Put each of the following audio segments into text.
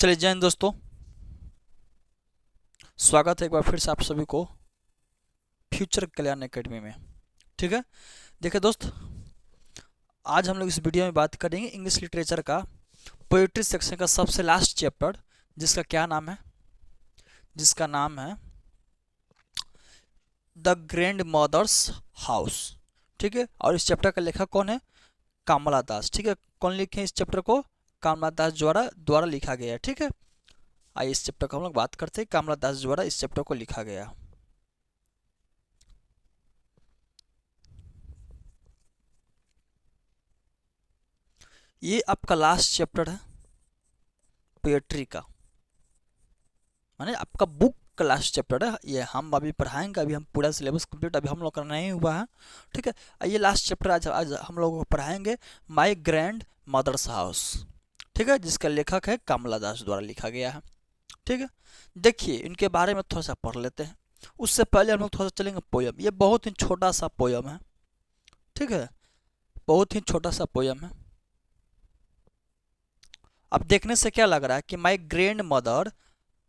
चलिए जय हिंद दोस्तों, स्वागत है एक बार फिर से आप सभी को फ्यूचर कल्याण एकेडमी में। ठीक है, देखिए दोस्त, आज हम लोग इस वीडियो में बात करेंगे इंग्लिश लिटरेचर का पोएट्री सेक्शन का सबसे लास्ट चैप्टर, जिसका क्या नाम है, जिसका नाम है द ग्रैंड मदर्स हाउस। ठीक है, और इस चैप्टर का लेखक कौन है? कामला दास। ठीक है, कौन लिखे इस चैप्टर को? कामला दास द्वारा लिखा गया है। ठीक है, आइए इस चैप्टर को हम लोग बात करते हैं। कामला दास द्वारा इस चैप्टर को लिखा गया। ये आपका लास्ट चैप्टर है पोएट्री का, माने आपका बुक का लास्ट चैप्टर है। ये हम अभी पढ़ाएंगे, अभी हम पूरा सिलेबस कंप्लीट अभी हम लोग का नहीं हुआ है। ठीक है, ये लास्ट चैप्टर आज हम लोग को पढ़ाएंगे, माय ग्रैंड मदर्स हाउस। ठीक है, जिसका लेखक है कामला दास द्वारा लिखा गया है। ठीक है, देखिए इनके बारे में थोड़ा सा पढ़ लेते हैं। उससे पहले हम लोग थोड़ा सा चलेंगे पोयम। ये बहुत ही छोटा सा पोयम है। ठीक है, बहुत ही छोटा सा पोयम है। अब देखने से क्या लग रहा है कि माय ग्रैंड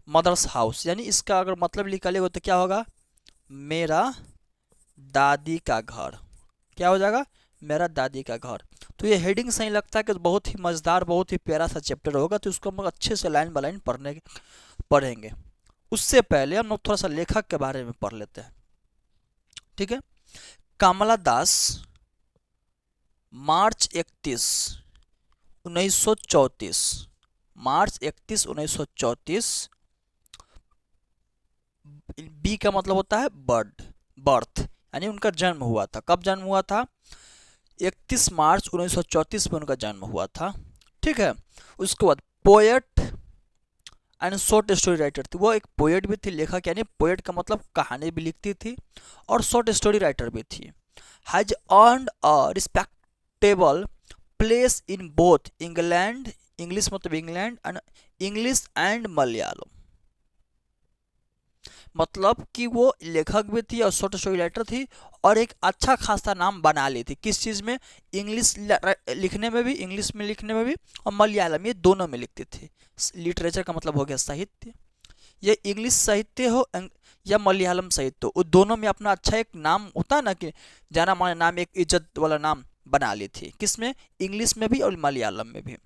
मदर्स हाउस, यानी इसका अगर मतलब निकालेगा तो क्या होगा? मेरा दादी का घर। क्या हो जाएगा? मेरा दादी का घर। तो ये हेडिंग सही लगता है कि बहुत ही मज़ेदार, बहुत ही प्यारा सा चैप्टर होगा, तो इसको हम लोग अच्छे से लाइन बाय लाइन पढ़ेंगे। उससे पहले हम लोग थोड़ा सा लेखक के बारे में पढ़ लेते हैं। ठीक है, कामला दास मार्च 31 1934, मार्च 31 1934। बी का मतलब होता है बर्थ, यानी उनका जन्म हुआ था। कब जन्म हुआ था? 31 मार्च 1934 में उनका जन्म हुआ था। ठीक है, उसके बाद poet and short story writer थी। वो एक पोएट भी थी, लेखक, यानी पोएट का मतलब कहानी भी लिखती थी और शॉर्ट स्टोरी राइटर भी थी। Has earned a respectable place in both England, English मतलब England, and English and Malayalam. मतलब कि वो लेखक भी थी और शॉर्ट स्टोरी राइटर थी, और एक अच्छा खासा नाम बना ली थी। किस चीज़ में? इंग्लिश लिखने में भी, इंग्लिश में लिखने में भी, और मलयालम, ये दोनों में लिखती थी। लिटरेचर का मतलब हो गया साहित्य। ये इंग्लिश साहित्य हो या मलयालम साहित्य हो, दोनों में अपना अच्छा एक नाम होता है ना, कि जाना माना नाम, एक इज्जत वाला नाम बना ली थी। किसमें? इंग्लिश में भी और मलयालम में भी।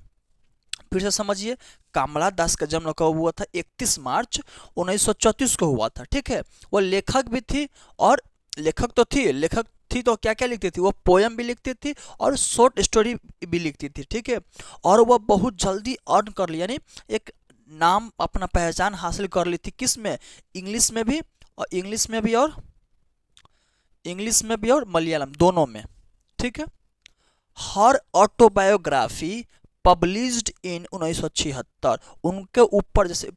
फिर से समझिए, कामला दास का जन्म कब हुआ था? 31 मार्च 1934 को हुआ था। ठीक है, वो लेखक भी थी, और लेखक थी तो क्या क्या लिखती थी? वो पोयम भी लिखती थी और शॉर्ट स्टोरी भी लिखती थी। ठीक है, और वह बहुत जल्दी अर्न कर ली, यानी एक नाम, अपना पहचान हासिल कर ली थी। किस में? इंग्लिश में भी, और मलयालम दोनों में। ठीक है, हर ऑटोबायोग्राफी पब्लिश्ड इन 1976, उनके ऊपर, जैसे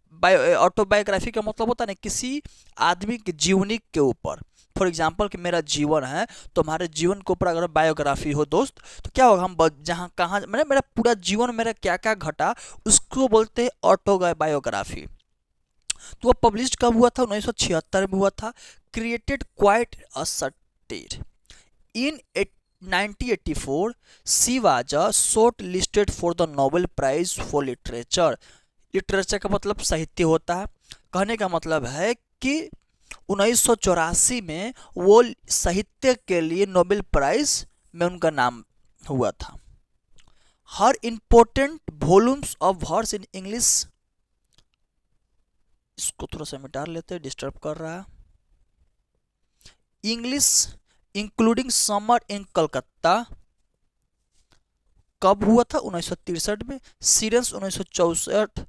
ऑटोबायोग्राफी का मतलब होता है ना, किसी आदमी के जीवनी के ऊपर। फॉर एग्जाम्पल कि मेरा जीवन है, तो हमारे जीवन के ऊपर अगर बायोग्राफी हो दोस्त, तो क्या होगा? हम जहाँ कहाँ, मैंने मेरा पूरा जीवन, मेरा क्या क्या घटा, उसको बोलते हैं ऑटोबायोग्राफी। तो वह पब्लिश कब हुआ था? 1976 में हुआ था। Created quite asserted in 1984, she was shortlisted for the Nobel Prize for Literature। Literature का मतलब साहित्य होता है। कहने का मतलब है कि 1984 में वो साहित्य के लिए नोबेल प्राइज में उनका नाम हुआ था। Her important volumes of verse in English, इसको थोड़ा सा मिटा लेते हैं, डिस्टर्ब कर रहा है। English including summer in Calcutta, कब हुआ था? 1963 में। सीरेंस 1964,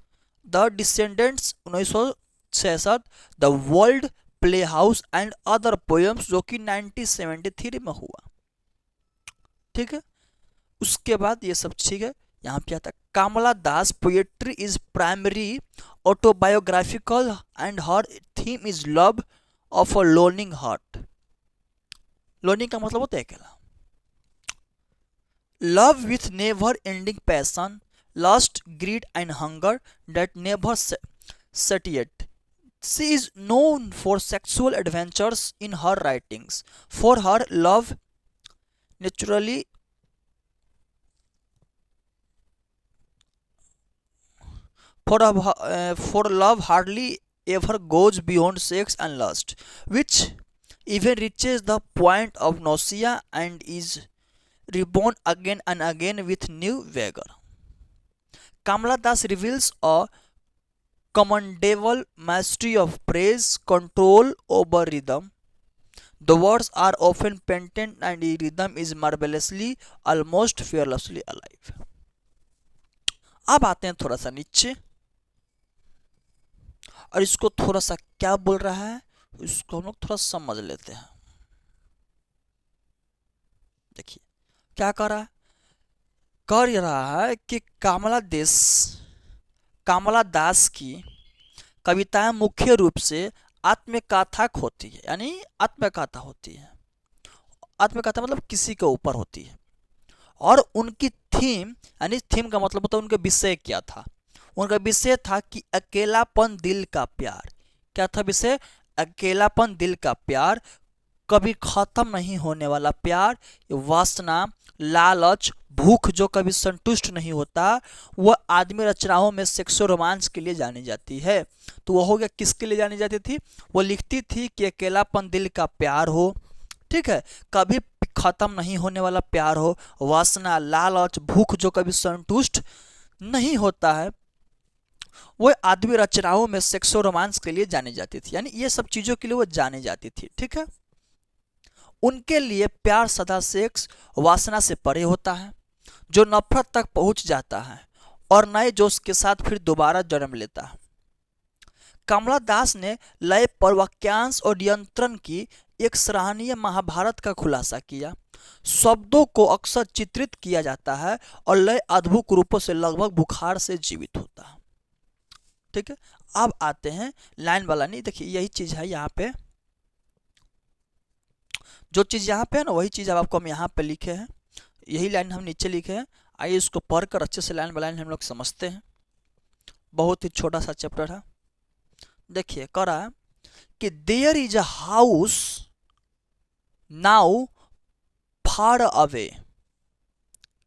the descendants 1966, the world play house and other poems, जो कि 1973 में हुआ। ठीक है, उसके बाद ये सब ठीक है। यहाँ पे आता Kamala Das poetry is primary autobiographical and her theme is love of a longing heart. Longing का मतलब होता है अकेला। Love with never ending passion, lust, greed and hunger that never satiate. She is known for sexual adventures in her writings. For her love naturally for love hardly ever goes beyond sex and lust, which even reaches the point of nausea and is reborn again and again with new vigor. Kamala Das reveals a commendable mastery of praise, control over rhythm. The words are often patent and the rhythm is marvelously, almost fearlessly alive. अब आते हैं थोड़ा सा नीचे और इसको थोड़ा सा क्या बोल रहा है इसको हम लोग थोड़ा समझ लेते हैं। देखिए क्या कर रहा है, कर रहा है कि कामला दास की कविताएं मुख्य रूप से आत्मकथाक होती है, यानी आत्मकथा होती है। आत्मकथा मतलब किसी के ऊपर होती है और उनकी थीम, यानी थीम का मतलब होता है उनका विषय क्या था। उनका विषय था कि अकेलापन दिल का प्यार। क्या था विषय? अकेलापन दिल का प्यार, कभी खत्म नहीं होने वाला प्यार, वासना, लालच, भूख जो कभी संतुष्ट नहीं होता, वह आदमी रचनाओं में सेक्सो रोमांस के लिए जानी जाती है। तो वह हो गया किसके लिए जानी जाती थी? वो लिखती थी कि अकेलापन दिल का प्यार हो, ठीक है, कभी खत्म नहीं होने वाला प्यार हो, वासना, लालच, भूख जो कभी संतुष्ट नहीं होता है, वो आदमी रचनाओं में सेक्सो रोमांस के लिए जानी जाती थी। यानी ये सब चीजों के लिए वो जानी जाती थी, ठीक है। उनके लिए प्यार सदा सेक्स, वासना से परे होता है, जो नफरत तक पहुंच जाता है और नए जोश के साथ फिर दोबारा जन्म लेता है। कमला दास ने लय पर वाक्यांश और नियंत्रण की एक सराहनीय महाभारत का खुलासा किया। शब्दों को अक्सर चित्रित किया जाता है और लय अद्भुत रूपों से लगभग बुखार से जीवित होता है, ठीक है। अब आते हैं लाइन वाला नहीं, देखिए यही चीज है यहाँ पे, जो चीज यहाँ पे है ना वही चीज अब आपको हम यहाँ पे लिखे हैं, यही लाइन हम नीचे लिखे हैं। आइए इसको पढ़कर अच्छे से लाइन बाय लाइन हम लोग समझते हैं। बहुत ही छोटा सा चैप्टर है। देखिए कह रहा है कि there is a house now far away.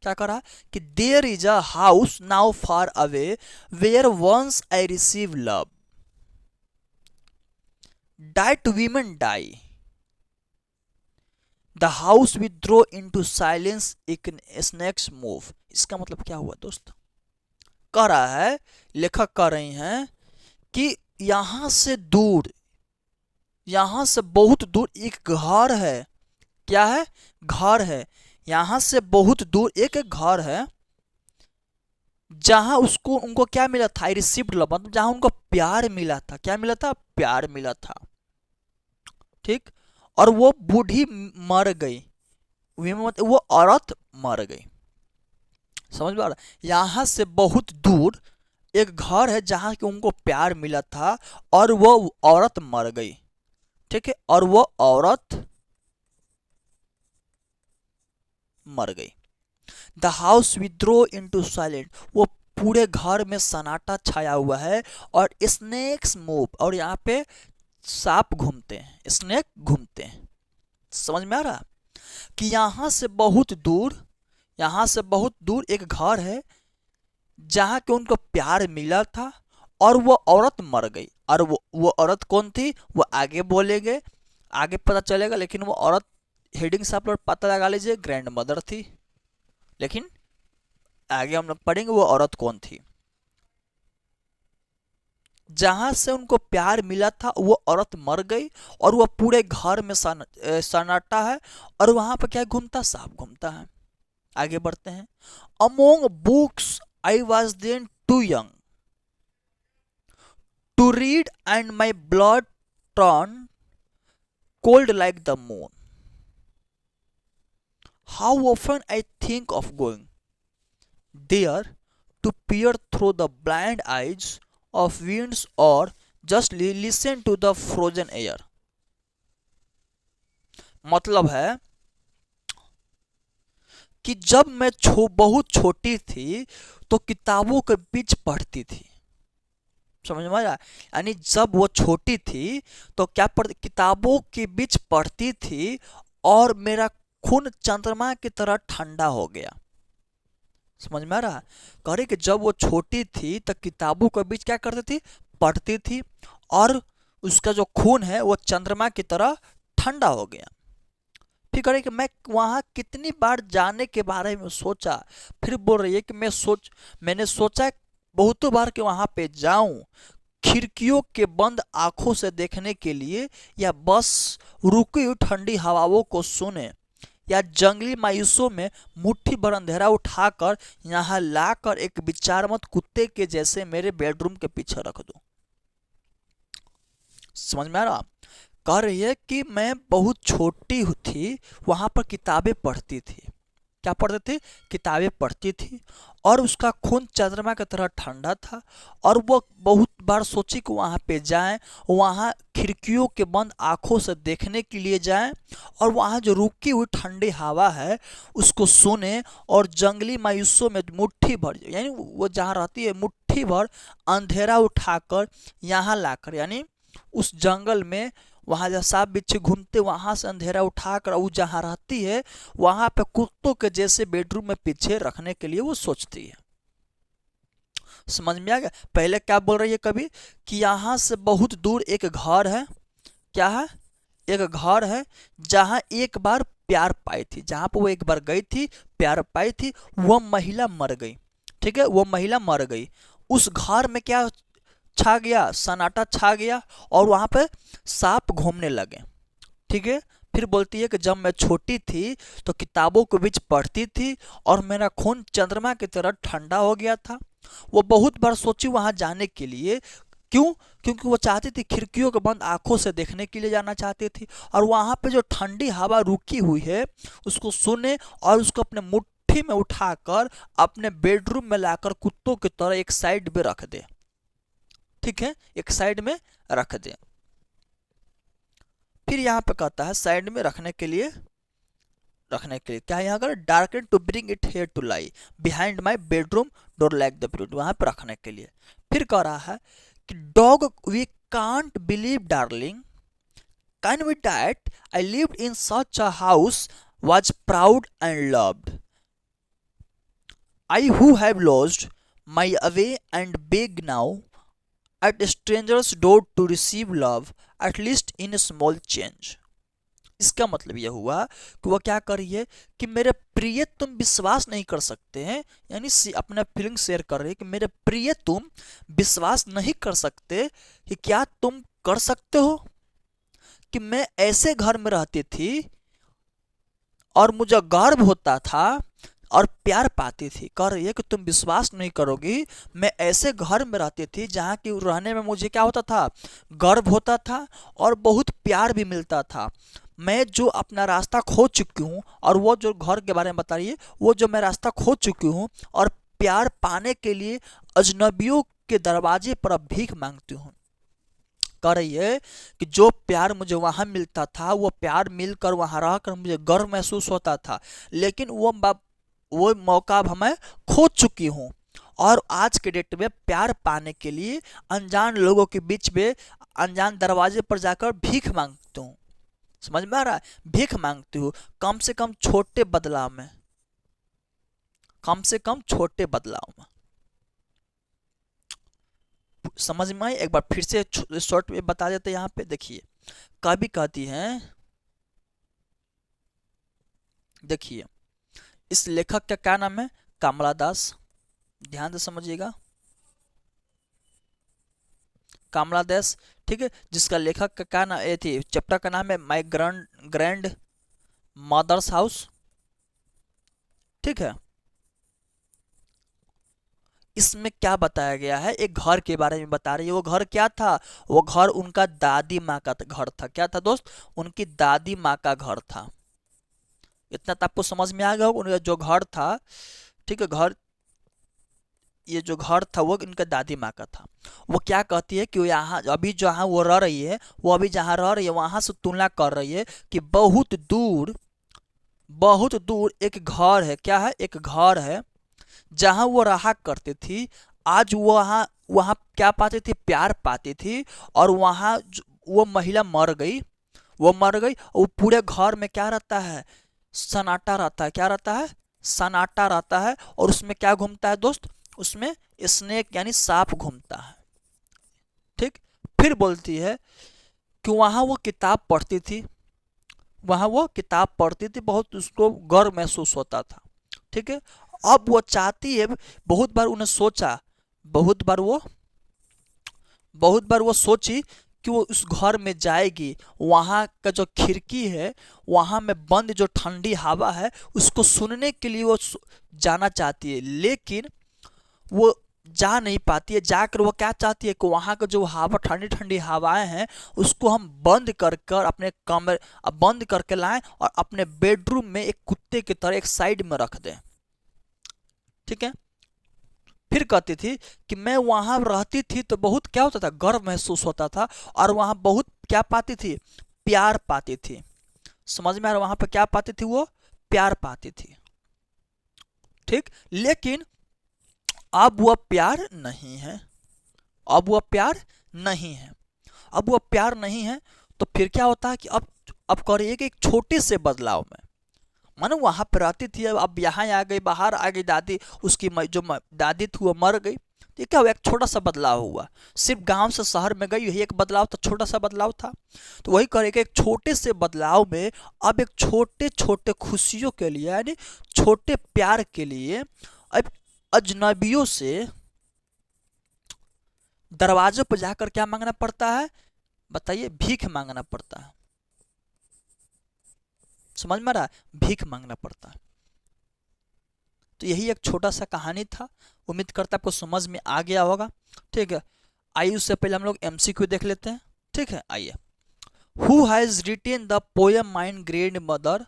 क्या कर रहा है कि there is a house now far away where once I receive love, that women die, the house withdraw into silence एक स्नेक्स मूव। इसका मतलब क्या हुआ दोस्त? कह रहा है, लेखक कह रही हैं कि यहां से दूर, यहां से बहुत दूर एक घर है। क्या है? घर है। यहां से बहुत दूर एक घर है जहां उसको उनको क्या मिला था? आई रिसीव्ड लव, मतलब जहां उनको प्यार मिला था। क्या मिला था? प्यार मिला था, ठीक। और वो बूढ़ी मर गई, वो औरत मर गई। समझ में आ रहा? यहां से बहुत दूर एक घर है जहां कि उनको प्यार मिला था और वो औरत मर गई, ठीक है। और वो औरत मर गई। The house withdraw into silent, वो पूरे घर में सन्नाटा छाया हुआ है और स्नेक्स मूव, और यहाँ पे सांप घूमते हैं, स्नेक घूमते हैं। समझ में आ रहा कि यहां से बहुत दूर, यहां से बहुत दूर एक घर है जहां के उनको प्यार मिला था और वो औरत मर गई। और वो औरत कौन थी वो आगे बोलेंगे, आगे पता चलेगा, लेकिन वो औरत हेडिंग से आप लोग पता लगा लीजिए, ग्रैंड मदर थी। लेकिन आगे हम लोग पढ़ेंगे वो औरत कौन थी। जहां से उनको प्यार मिला था वो औरत मर गई और वो पूरे घर में सन्नाटा है और वहां पर क्या घूमता? सांप घूमता है। आगे बढ़ते हैं। Among books I was then too young to read and my blood turn cold like the moon. How often I think of going there to peer through the blind eyes of winds or just listen to the frozen air. मतलब है कि जब मैं बहुत छोटी थी तो किताबों के बीच पढ़ती थी। समझ में आया? यानी जब वो छोटी थी तो क्या किताबों के बीच पढ़ती थी और मेरा खून चंद्रमा की तरह ठंडा हो गया। समझ में आ रहा है? कह रही कि जब वो छोटी थी तो किताबों के बीच क्या करती थी, पढ़ती थी, और उसका जो खून है वो चंद्रमा की तरह ठंडा हो गया। फिर कह रही कि मैं वहाँ कितनी बार जाने के बारे में सोचा। फिर बोल रही है कि मैंने सोचा बहुतों बार कि वहाँ पे जाऊं, खिड़कियों के बंद आंखों से देखने के लिए, या बस रुकी हुई ठंडी हवाओं को सुने, या जंगली मायूसों में मुट्ठी भर अंधेरा उठाकर यहाँ लाकर एक विचारमत कुत्ते के जैसे मेरे बेडरूम के पीछे रख दूं। समझ में आ रहा? कह रही है कि मैं बहुत छोटी थी, वहां पर किताबें पढ़ती थी। क्या पढ़ती थी? किताबें पढ़ती थी, और उसका खून चंद्रमा की तरह ठंडा था, और वो बहुत बार सोची कि वहाँ पे जाएं, वहाँ खिड़कियों के बंद आंखों से देखने के लिए जाएं, और वहाँ जो रुकी हुई ठंडी हवा है उसको सुने, और जंगली मायूसों में मुट्ठी भर, यानी वो जहाँ रहती है मुट्ठी भर अंधेरा उठाकर यहाँ लाकर, यानी उस जंगल में वहाँ जहाँ सांप बिच्छू घूमते वहाँ से अंधेरा उठाकर वो जहाँ रहती है वहाँ पे कुत्तों के जैसे बेडरूम में पीछे रखने के लिए वो सोचती है। समझ में आ गया? पहले क्या बोल रही है कभी, कि यहाँ से बहुत दूर एक घर है। क्या है? एक घर है जहाँ एक बार प्यार पाई थी, जहाँ पर वो एक बार गई थी, प्यार पाई थी, वह महिला मर गई। ठीक है, वो महिला मर गई। उस घर में क्या छा गया? सन्नाटा छा गया, और वहां पे सांप घूमने लगे। ठीक है, फिर बोलती है कि जब मैं छोटी थी तो किताबों के बीच पढ़ती थी, और मेरा खून चंद्रमा की तरह ठंडा हो गया था। वो बहुत बार सोची वहां जाने के लिए। क्यों? क्योंकि वो चाहती थी, खिड़कियों के बंद आंखों से देखने के लिए जाना चाहती थी, और वहां पे जो ठंडी हवा रुकी हुई है उसको सुने, और उसको अपने मुट्ठी में उठाकर अपने बेडरूम में लाकर कुत्तों की तरह एक साइड में रख दे। ठीक है, एक साइड में रख दें। फिर यहाँ पे कहता है साइड में रखने के लिए क्या है यहाँ पर? Darkness to bring it here to lie behind my bedroom door like the brood, वहां पे रखने के लिए। फिर कह रहा है कि dog we can't believe darling, can we that I lived in such a house was proud and loved. I who have lost my way and beg now at a stranger's door to receive love, at least in a small change. इसका मतलब यह हुआ कि वह क्या कर रही है कि मेरे प्रिय तुम विश्वास नहीं कर सकते हैं, यानी अपना फीलिंग शेयर कर रही है कि मेरे प्रिय तुम विश्वास नहीं कर सकते कि क्या तुम कर सकते हो कि मैं ऐसे घर में रहती थी और मुझे गर्व होता था और प्यार पाती थी। कह रही है कि तुम विश्वास नहीं करोगी, मैं ऐसे घर में रहती थी जहाँ की रहने में मुझे क्या होता था? गर्व होता था और बहुत प्यार भी मिलता था। मैं जो अपना रास्ता खो चुकी हूँ, और वो जो घर के बारे में बता रही है, वो जो मैं रास्ता खो चुकी हूँ और प्यार पाने के लिए अजनबियों के दरवाजे पर अब भीख मांगती हूँ। कह रही है कि जो प्यार मुझे वहाँ मिलता था, वो प्यार मिलकर वहाँ रहकर मुझे गर्व महसूस होता था, लेकिन वो मौका अब मैं खो चुकी हूँ, और आज के डेट में प्यार पाने के लिए अनजान लोगों के बीच में अनजान दरवाजे पर जाकर भीख मांगती हूँ। समझ में आ रहा है? भीख मांगती हूँ, कम से कम छोटे बदलाव में, कम से कम छोटे बदलाव में। समझ में आई? एक बार फिर से शॉर्ट में बता देते यहाँ पे। देखिए, कवि कहती हैं, देखिए इस लेखक का क्या नाम है? कमला दास। ध्यान से समझिएगा, कमला दास। ठीक है, जिसका लेखक का क्या नाम, ये थी चैप्टर का नाम है माई ग्रैंड मदर्स हाउस। ठीक है, इसमें क्या बताया गया है? एक घर के बारे में बता रही है। वो घर क्या था? वो घर उनका दादी माँ का घर था। क्या था दोस्त? उनकी दादी माँ का घर था। इतना तो आपको समझ में आ गया होगा। उनका जो घर था, ठीक है, घर, ये जो घर था वो इनका दादी माँ का था। वो क्या कहती है कि यहाँ अभी जहाँ वो रह रही है, वो अभी जहाँ रह रही है वहां से तुलना कर रही है कि बहुत दूर एक घर है। क्या है? एक घर है जहां वो रहा करती थी। आज वहां क्या पाती थी? प्यार पाती थी, और वहां वो महिला मर गई। वो पूरे घर में क्या रहता है? सन्नाटा रहता है। क्या रहता है? सन्नाटा रहता है और उसमें क्या घूमता है दोस्त, उसमें स्नेक यानी सांप घूमता है। ठीक, फिर बोलती है कि वहाँ वो किताब पढ़ती थी, वहाँ वो किताब पढ़ती थी, बहुत उसको गर्व महसूस होता था। ठीक है, अब वो चाहती है, बहुत बार उन्हें सोचा, बहुत बार वो बहुत बार वो सोची कि वो उस घर में जाएगी, वहाँ का जो खिड़की है, वहाँ में बंद जो ठंडी हवा है उसको सुनने के लिए वो जाना चाहती है, लेकिन वो जा नहीं पाती है। जाकर वो क्या चाहती है कि वहाँ का जो हवा, ठंडी ठंडी हवाएं हैं, उसको हम बंद कर कर अपने कमरे बंद करके लाएं और अपने बेडरूम में एक कुत्ते की तरह एक साइड में रख दें। ठीक है, फिर कहती थी कि मैं वहाँ रहती थी तो बहुत क्या होता था, गर्व महसूस होता था, और वहाँ बहुत क्या पाती थी, प्यार पाती थी। समझ में आ रहा, वहाँ पर क्या पाती थी, वो प्यार पाती थी। ठीक, लेकिन अब वह प्यार नहीं है, अब वह प्यार नहीं है, अब वह प्यार नहीं है। तो फिर क्या होता है कि अब करिए कि एक छोटे से बदलाव में, मानो वहां पर रहती थी, अब यहाँ आ गई, बाहर आ गई दादी, उसकी जो दादी थी वो मर गई, तो क्या हुआ, एक छोटा सा बदलाव हुआ, सिर्फ गांव से शहर में गई, यही एक बदलाव था, छोटा सा बदलाव था। तो वही करेगा, एक छोटे से बदलाव में अब एक छोटे छोटे खुशियों के लिए, यानी छोटे प्यार के लिए अब अजनबियों से दरवाजों पर जाकर क्या मांगना पड़ता है, बताइए, भीख मांगना पड़ता है। समझ में आ रहा है, भीख मांगना पड़ता है। तो यही एक छोटा सा कहानी था, उम्मीद करता है आपको समझ में आ गया होगा। ठीक है, आइए उससे पहले हम लोग एमसीक्यू देख लेते हैं। ठीक है, आइए, who has written the poem mine grandmother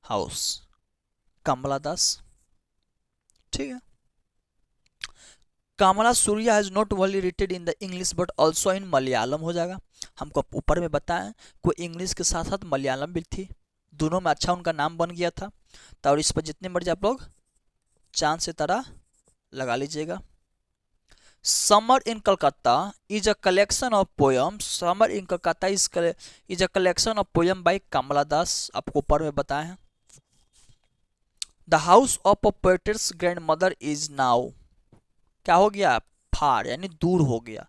house, Kamala Das. ठीक है, Kamala Surayya has not only written in the English but also in Malayalam हो जाएगा। हमको ऊपर में बताएं कोई इंग्लिश के साथ साथ मलयालम भी थी, दोनों में अच्छा उनका नाम बन गया था। तो और इस पर जितने मर्जी आप लोग चांद से तारा लगा लीजिएगा। Summer in Calcutta is a collection of poem, summer in Calcutta is a collection of poem by Kamala Das, आपको ऊपर में बताए हैं। The house of a poet's grandmother is now, क्या हो गया, फार यानी दूर हो गया।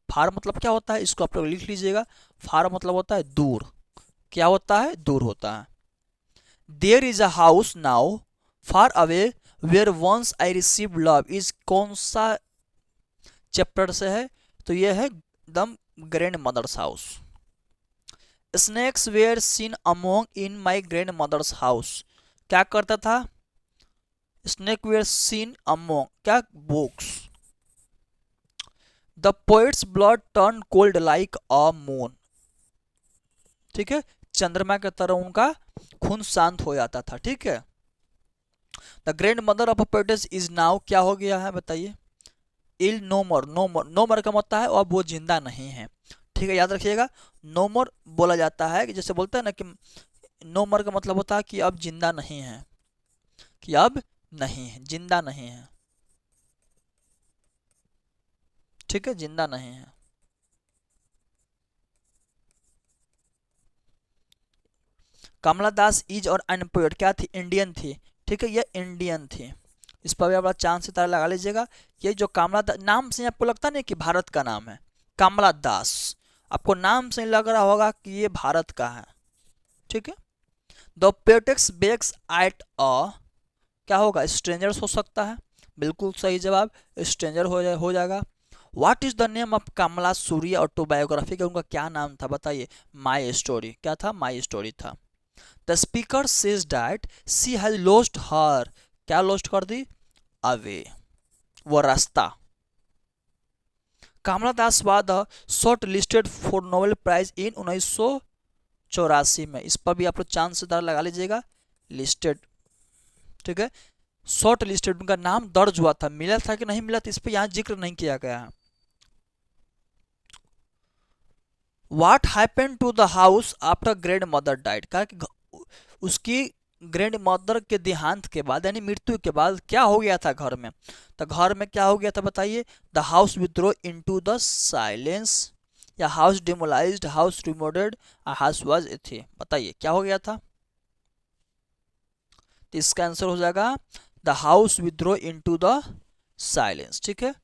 फार मतलब क्या होता है, इसको आप लोग लिख लीजिएगा, फार मतलब होता है दूर, क्या होता है, दूर होता है। There is a house now far away where once I receive love, is कौन सा चैप्टर से है, तो ये है the grandmother's house. Snakes were seen among in my grandmother's house, क्या करता था, स्नेक वेयर सीन अमोंग क्या, books. The poet's blood turn cold like a moon, ठीक है, चंद्रमा की तरह उनका खून शांत हो जाता था। ठीक है, the grand mother of poets is now, क्या हो गया है बताइए, इल नो मोर, नो मोर, नो मोर का मतलब है अब वो जिंदा नहीं है। ठीक है, याद रखिएगा, नो मोर बोला जाता है कि जैसे बोलते हैं ना कि नो मोर का मतलब होता है कि अब जिंदा नहीं है, कि अब नहीं है, जिंदा नहीं है। ठीक है, जिंदा नहीं है। कमला दास इज और अनपोएट क्या थी, इंडियन थी। ठीक है, ये इंडियन थी, इस पर भी आप चांद सितारा लगा लीजिएगा। ये जो कमला दास नाम से आपको लगता नहीं कि भारत का नाम है कमला दास, आपको नाम से लग रहा होगा कि ये भारत का है। ठीक है, द पेटेक्स बेक्स एट अ, क्या होगा, स्ट्रेंजर्स हो सकता है, बिल्कुल सही जवाब, स्ट्रेंजर हो जाएगा। What is the name of Kamala Surya autobiography का उनका क्या नाम था बताइए, माई स्टोरी, क्या था, माई स्टोरी था। The speaker says that she has lost her, क्या लॉस्ट कर दी, अवे, वो रास्ता। Kamala Das was the shortlisted for Nobel prize in 1984 में, इस पर भी आप लोग चांद से लगा लीजिएगा, लिस्टेड। ठीक है, शॉर्ट लिस्टेड उनका नाम दर्ज हुआ था, मिला था कि नहीं मिला था इस पर यहाँ जिक्र नहीं किया गया है। What happened to the house after grandmother died, कहा कि उसकी ग्रैंड मदर के देहांत के बाद यानी मृत्यु के बाद क्या हो गया था घर में, तो घर में क्या हो गया था बताइए, the house withdraw into the silence, या हाउस डिमोलाइज्ड, हाउस रिमोडेड, हाउस वाज एथे, बताइए क्या हो गया था। तो इसका आंसर हो जाएगा the house withdraw into the silence. ठीक है,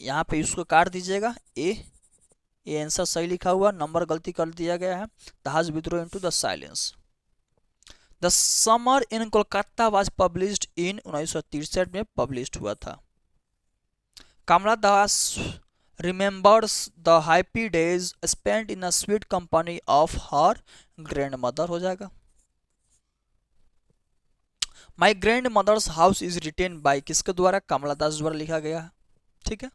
यहाँ पे इसको काट दीजिएगा, ये आंसर सही लिखा हुआ, नंबर गलती कर दिया गया है। The house withdraw into the silence. The summer in Kolkata was published in 1963 में पब्लिश हुआ था। Kamala Das remembers the happy days spent in a sweet company of her grandmother हो जाएगा। My grandmother's house is written by किसके द्वारा? कमला दास द्वारा लिखा गया है। ठीक है,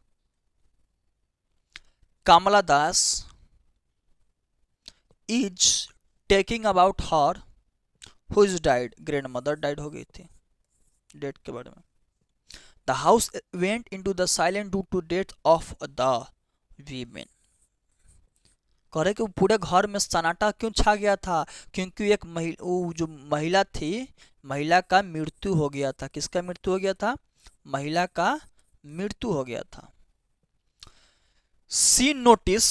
Kamala Das is taking about her who is died, grandmother died हो गई थी, डेट के बारे में। The house went into the silent due to death of the women. कह रहे कि पूरे घर में सन्नाटा क्यों छा गया था? क्योंकि एक वो जो महिला थी, महिला का मृत्यु हो गया था। किसका मृत्यु हो गया था? महिला का मृत्यु हो गया था। She notice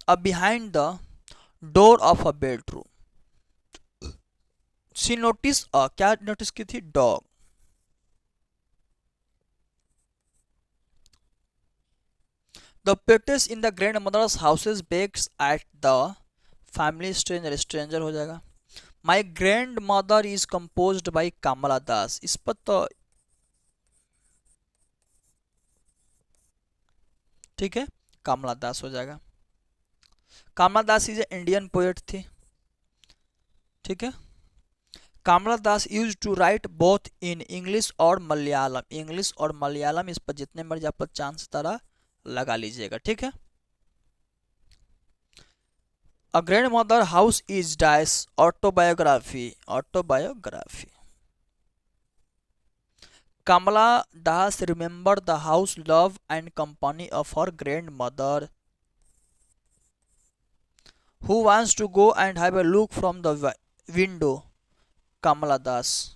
a behind the door of a bedroom. She notice क्या नोटिस की थी? Dog. The pets in the grandmother's houses begs at the family stranger, stranger हो जाएगा। My grandmother is composed by Kamala Das, इस पर तो ठीक है, कमला दास हो जाएगा। Kamala Das is a Indian poet थी। ठीक है, Kamala Das use to write both in English और मलयालम। इंग्लिश और मलयालम, इस पर जितने मर्जी आप लोग चांस तरह लगा लीजिएगा। ठीक है, a grandmother house is dies autobiography, autobiography. Kamala Das remember the house love and company of her grandmother who wants to go and have a look from the window, Kamala Das.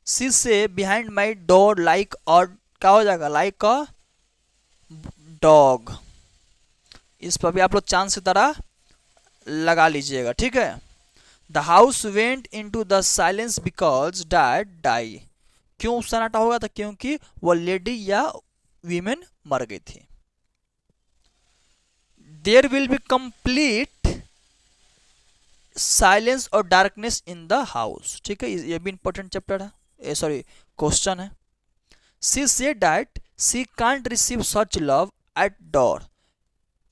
She say behind my door like और क्या हो जाएगा? Like a dog. इस पर भी आप लोग chance की तरह लगा लीजिएगा। ठीक है, the house went into the silence because that die. क्यों सन्नाटा होगा था? क्योंकि वो लेडी या वीमेन मर गई थी। There will be complete silence और डार्कनेस इन द हाउस। ठीक है, ये भी इंपॉर्टेंट चैप्टर है, सॉरी क्वेश्चन है। She said that she can't receive such love at door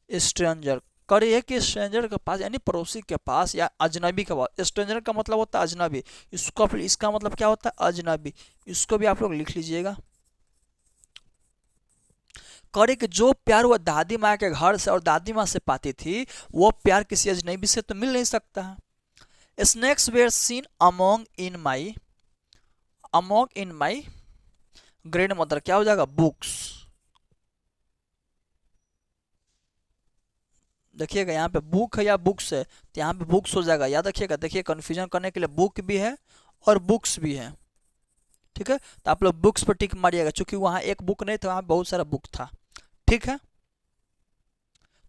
stranger. करे कि स्ट्रेंजर के पास यानी पड़ोसी के पास या अजनबी के पास। स्ट्रेंजर का मतलब होता है अजनबी, इसका मतलब क्या होता है? अजनबी। इसको भी आप लोग लिख लीजिएगा। करे कि जो प्यार वह दादी माँ के घर से और दादी माँ से पाती थी, वो प्यार किसी अजनबी से तो मिल नहीं सकता है। Snakes were seen among in my grandmother, क्या हो जाएगा? बुक्स। देखिएगा यहाँ पे बुक है या बुक्स है, तो यहाँ पे बुक्स हो जाएगा, याद रखिएगा। देखिए कन्फ्यूजन करने के लिए बुक भी है और बुक्स भी है। ठीक है, तो आप लोग बुक्स पर टिक मारिएगा, क्योंकि वहाँ एक बुक नहीं था, वहाँ बहुत सारा बुक था। ठीक है,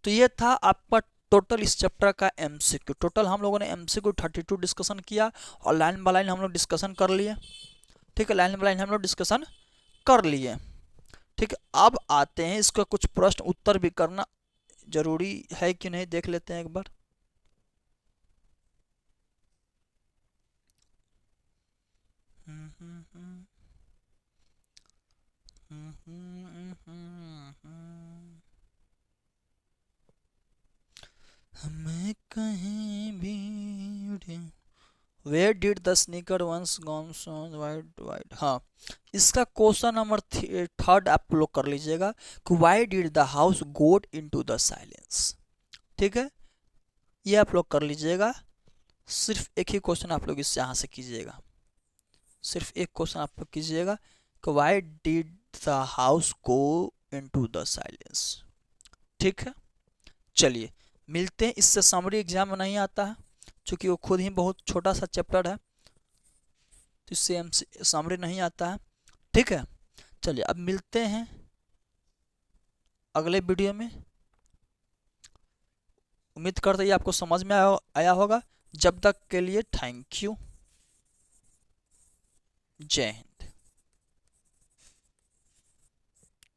तो ये था आपका टोटल इस चैप्टर का एमसीक्यू। टोटल हम लोगों ने एमसीक्यू 32 डिस्कशन किया और लाइन बाय लाइन हम लोग डिस्कशन कर लिए। ठीक है, लाइन बाय लाइन हम लोग डिस्कशन कर लिए। ठीक है, अब आते हैं इसका कुछ प्रश्न उत्तर भी करना जरूरी है कि नहीं, देख लेते हैं एक बार। हमें कहीं भी Where did the sneaker once gone so wide? हाँ, इसका क्वेश्चन नंबर 3 आप लोग कर लीजिएगा कि why did the house go into the silence। ठीक है, ये आप लोग कर लीजिएगा। सिर्फ एक ही क्वेश्चन आप लोग इससे यहाँ से कीजिएगा, सिर्फ एक क्वेश्चन आप लोग कीजिएगा कि why did the house go into the silence। ठीक है, चलिए मिलते हैं। इससे समरी एग्जाम में नहीं आता है, क्योंकि वो खुद ही बहुत छोटा सा चैप्टर है, तो इससे समरी नहीं आता है। ठीक है, चलिए अब मिलते हैं अगले वीडियो में। उम्मीद करते हैं आपको समझ में आया होगा। जब तक के लिए थैंक यू। जय हिंद।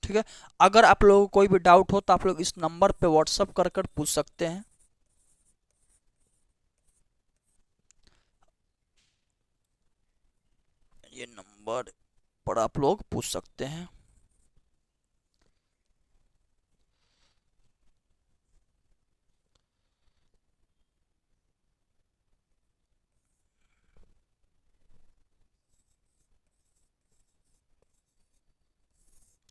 ठीक है, अगर आप लोगों को कोई भी डाउट हो तो आप लोग इस नंबर पे व्हाट्सअप कर कर पूछ सकते हैं। ये नंबर पर आप लोग पूछ सकते हैं।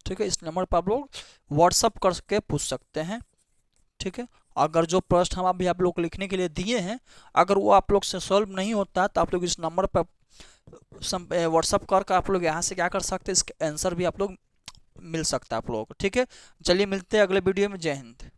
ठीक है, इस नंबर पर आप लोग व्हाट्सअप करके पूछ सकते हैं। ठीक है, अगर जो प्रश्न हम अभी आप लोग को लिखने के लिए दिए हैं, अगर वो आप लोग से सॉल्व नहीं होता तो आप लोग इस नंबर पर व्हाट्सअप करके आप लोग यहाँ से क्या कर सकते हैं, इसका आंसर भी आप लोग मिल सकता है आप लोगों को। ठीक है, चलिए मिलते हैं अगले वीडियो में। जय हिंद।